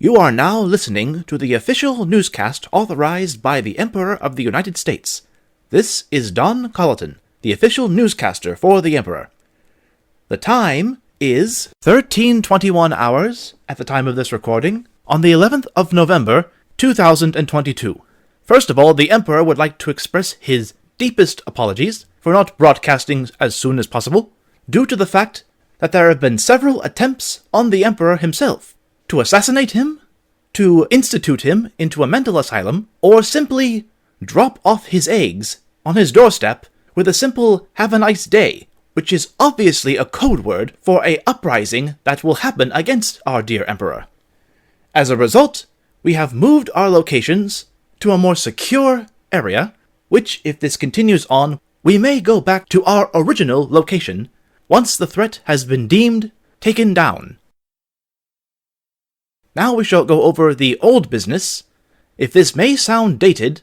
You are now listening to the official newscast authorized by the Emperor of the United States. This is Don Colleton, the official newscaster for the Emperor. The time is 13:21 hours at the time of this recording on the 11th of November, 2022. First of all, the Emperor would like to express his deepest apologies for not broadcasting as soon as possible, due to the fact that there have been several attempts on the Emperor himself to assassinate him, to institute him into a mental asylum, or simply drop off his eggs on his doorstep with a simple "have a nice day," which is obviously a code word for a uprising that will happen against our dear Emperor. As a result, we have moved our locations to a more secure area, which, if this continues on, we may go back to our original location once the threat has been deemed taken down. Now we shall go over the old business. If this may sound dated,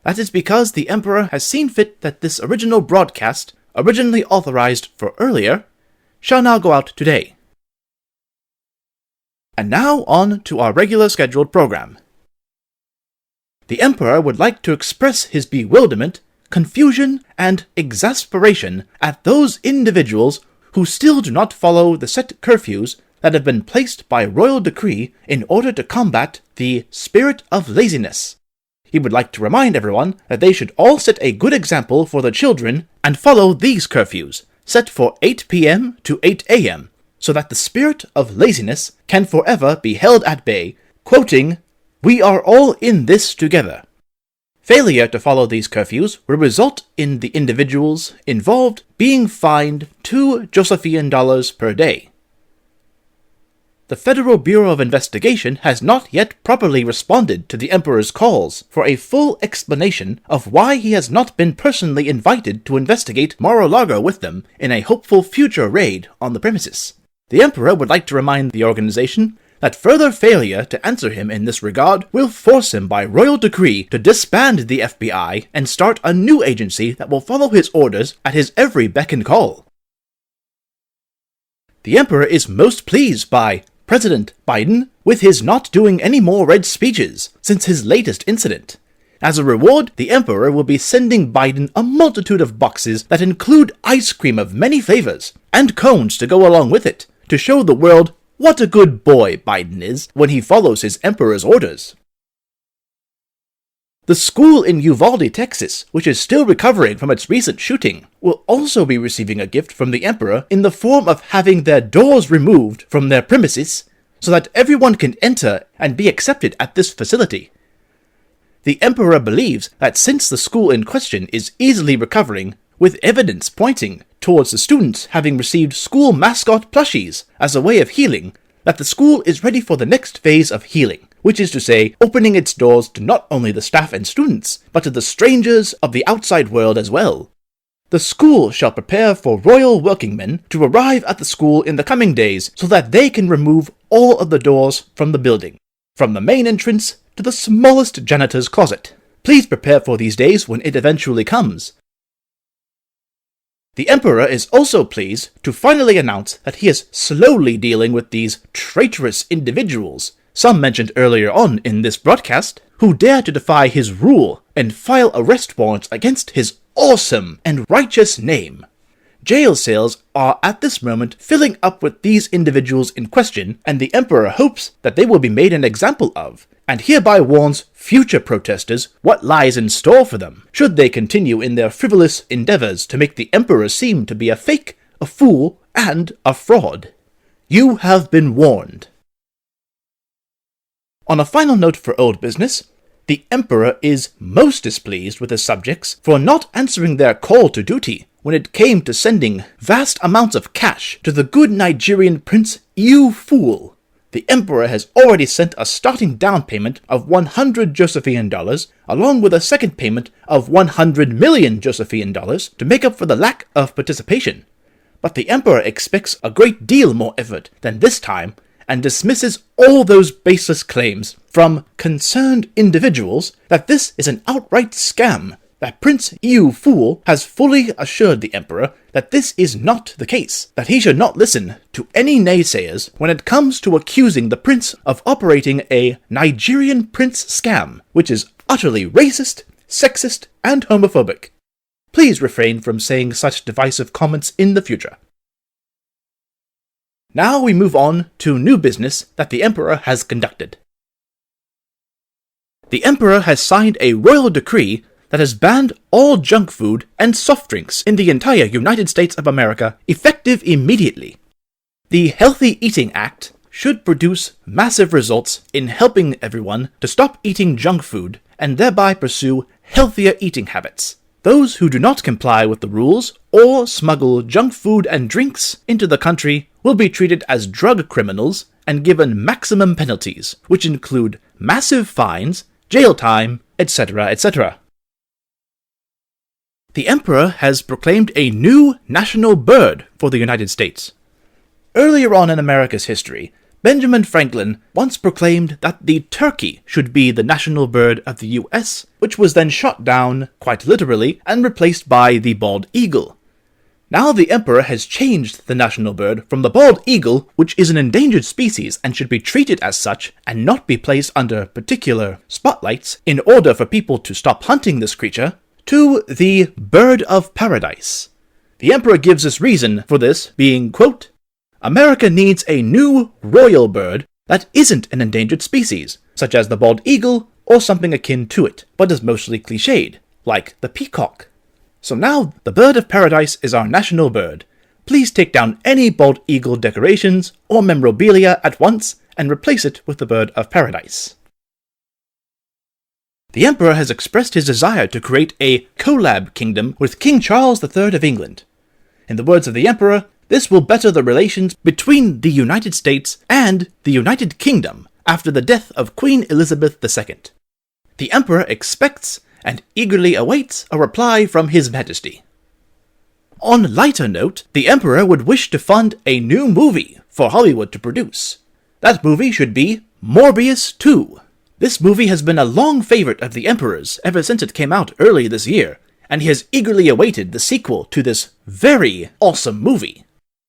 that is because the Emperor has seen fit that this original broadcast, originally authorized for earlier, shall now go out today. And now on to our regular scheduled program. The Emperor would like to express his bewilderment, confusion, and exasperation at those individuals who still do not follow the set curfews that have been placed by royal decree in order to combat the spirit of laziness. He would like to remind everyone that they should all set a good example for the children and follow these curfews, set for 8 p.m. to 8 a.m., so that the spirit of laziness can forever be held at bay, quoting, "We are all in this together." Failure to follow these curfews will result in the individuals involved being fined $2 Josephian per day. The Federal Bureau of Investigation has not yet properly responded to the Emperor's calls for a full explanation of why he has not been personally invited to investigate Mar-a-Lago with them in a hopeful future raid on the premises. The Emperor would like to remind the organization that further failure to answer him in this regard will force him by royal decree to disband the FBI and start a new agency that will follow his orders at his every beck and call. The Emperor is most pleased by President Biden with his not doing any more red speeches since his latest incident. As a reward, the Emperor will be sending Biden a multitude of boxes that include ice cream of many flavors and cones to go along with it, to show the world what a good boy Biden is when he follows his Emperor's orders. The school in Uvalde, Texas, which is still recovering from its recent shooting, will also be receiving a gift from the Emperor in the form of having their doors removed from their premises so that everyone can enter and be accepted at this facility. The Emperor believes that since the school in question is easily recovering, with evidence pointing towards the students having received school mascot plushies as a way of healing, that the school is ready for the next phase of healing, which is to say, opening its doors to not only the staff and students, but to the strangers of the outside world as well. The school shall prepare for royal workingmen to arrive at the school in the coming days so that they can remove all of the doors from the building, from the main entrance to the smallest janitor's closet. Please prepare for these days when it eventually comes. The Emperor is also pleased to finally announce that he is slowly dealing with these traitorous individuals, some mentioned earlier on in this broadcast, who dare to defy his rule and file arrest warrants against his awesome and righteous name. Jail cells are at this moment filling up with these individuals in question, and the Emperor hopes that they will be made an example of, and hereby warns future protesters what lies in store for them, should they continue in their frivolous endeavors to make the Emperor seem to be a fake, a fool, and a fraud. You have been warned. On a final note for old business, the Emperor is most displeased with his subjects for not answering their call to duty when it came to sending vast amounts of cash to the good Nigerian prince, you fool. The Emperor has already sent a starting down payment of $100 Josephian, along with a second payment of $100 million Josephian to make up for the lack of participation. But the Emperor expects a great deal more effort than this time, and dismisses all those baseless claims from concerned individuals that this is an outright scam that Prince Yu Fool has fully assured the Emperor that this is not the case, that he should not listen to any naysayers when it comes to accusing the prince of operating a Nigerian prince scam, which is utterly racist, sexist, and homophobic. Please refrain from saying such divisive comments in the future. Now we move on to new business that the Emperor has conducted. The Emperor has signed a royal decree that has banned all junk food and soft drinks in the entire United States of America, effective immediately. The Healthy Eating Act should produce massive results in helping everyone to stop eating junk food and thereby pursue healthier eating habits. Those who do not comply with the rules or smuggle junk food and drinks into the country will be treated as drug criminals and given maximum penalties, which include massive fines, jail time, etc., etc. The Emperor has proclaimed a new national bird for the United States. Earlier on in America's history, Benjamin Franklin once proclaimed that the turkey should be the national bird of the US, which was then shot down, quite literally, and replaced by the bald eagle. Now the Emperor has changed the national bird from the bald eagle, which is an endangered species and should be treated as such and not be placed under particular spotlights in order for people to stop hunting this creature, to the bird of paradise. The Emperor gives his reason for this being, quote, "America needs a new royal bird that isn't an endangered species, such as the bald eagle or something akin to it, but is mostly cliched, like the peacock. So now the bird of paradise is our national bird. Please take down any bald eagle decorations or memorabilia at once and replace it with the bird of paradise." The Emperor has expressed his desire to create a Collab Kingdom with King Charles III of England. In the words of the Emperor, this will better the relations between the United States and the United Kingdom after the death of Queen Elizabeth II. The Emperor expects and eagerly awaits a reply from His Majesty. On a lighter note, the Emperor would wish to fund a new movie for Hollywood to produce. That movie should be Morbius 2. This movie has been a long favorite of the Emperor's ever since it came out early this year, and he has eagerly awaited the sequel to this very awesome movie.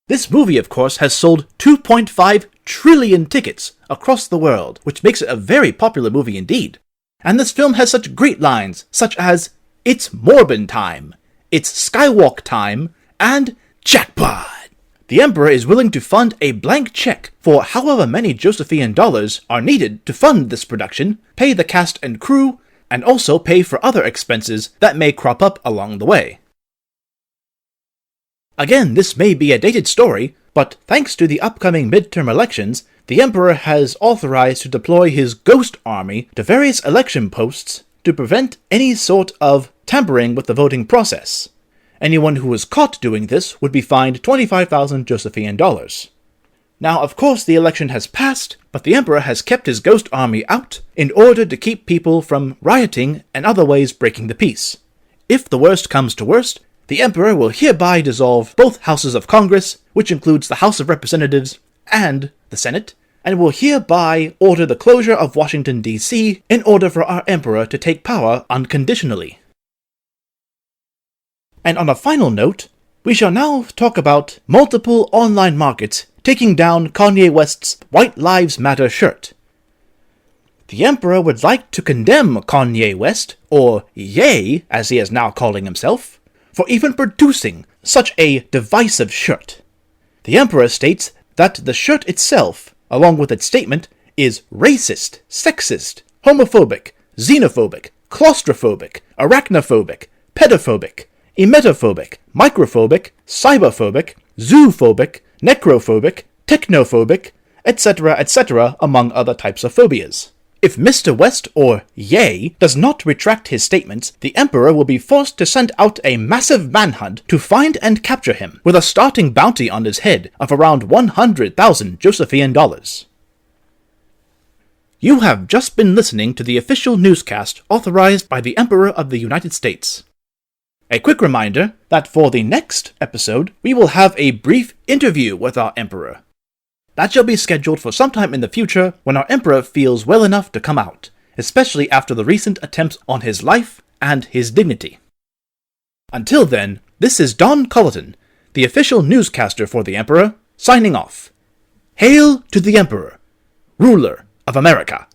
This movie, of course, has sold 2.5 trillion tickets across the world, which makes it a very popular movie indeed. And this film has such great lines, such as, "It's Morbin time," "It's Skywalk time," and "Jackpot!" The Emperor is willing to fund a blank check for however many Josephian dollars are needed to fund this production, pay the cast and crew, and also pay for other expenses that may crop up along the way. Again, this may be a dated story, but thanks to the upcoming midterm elections, the Emperor has authorized to deploy his ghost army to various election posts to prevent any sort of tampering with the voting process. Anyone who was caught doing this would be fined 25,000 Josephian dollars. Now, of course, the election has passed, but the Emperor has kept his ghost army out in order to keep people from rioting and other ways breaking the peace. If the worst comes to worst, the Emperor will hereby dissolve both houses of Congress, which includes the House of Representatives and the Senate, and will hereby order the closure of Washington, D.C. in order for our Emperor to take power unconditionally. And on a final note, we shall now talk about multiple online markets taking down Kanye West's White Lives Matter shirt. The Emperor would like to condemn Kanye West, or Ye, as he is now calling himself, for even producing such a divisive shirt. The Emperor states that the shirt itself, along with its statement, is racist, sexist, homophobic, xenophobic, claustrophobic, arachnophobic, pedophobic, emetophobic, microphobic, cyberphobic, zoophobic, necrophobic, technophobic, etc., etc., among other types of phobias. If Mr. West, or Ye, does not retract his statements, the Emperor will be forced to send out a massive manhunt to find and capture him, with a starting bounty on his head of around 100,000 Josephian dollars. You have just been listening to the official newscast authorized by the Emperor of the United States. A quick reminder that for the next episode, we will have a brief interview with our Emperor. That shall be scheduled for sometime in the future when our Emperor feels well enough to come out, especially after the recent attempts on his life and his dignity. Until then, this is Don Culleton, the official newscaster for the Emperor, signing off. Hail to the Emperor, ruler of America.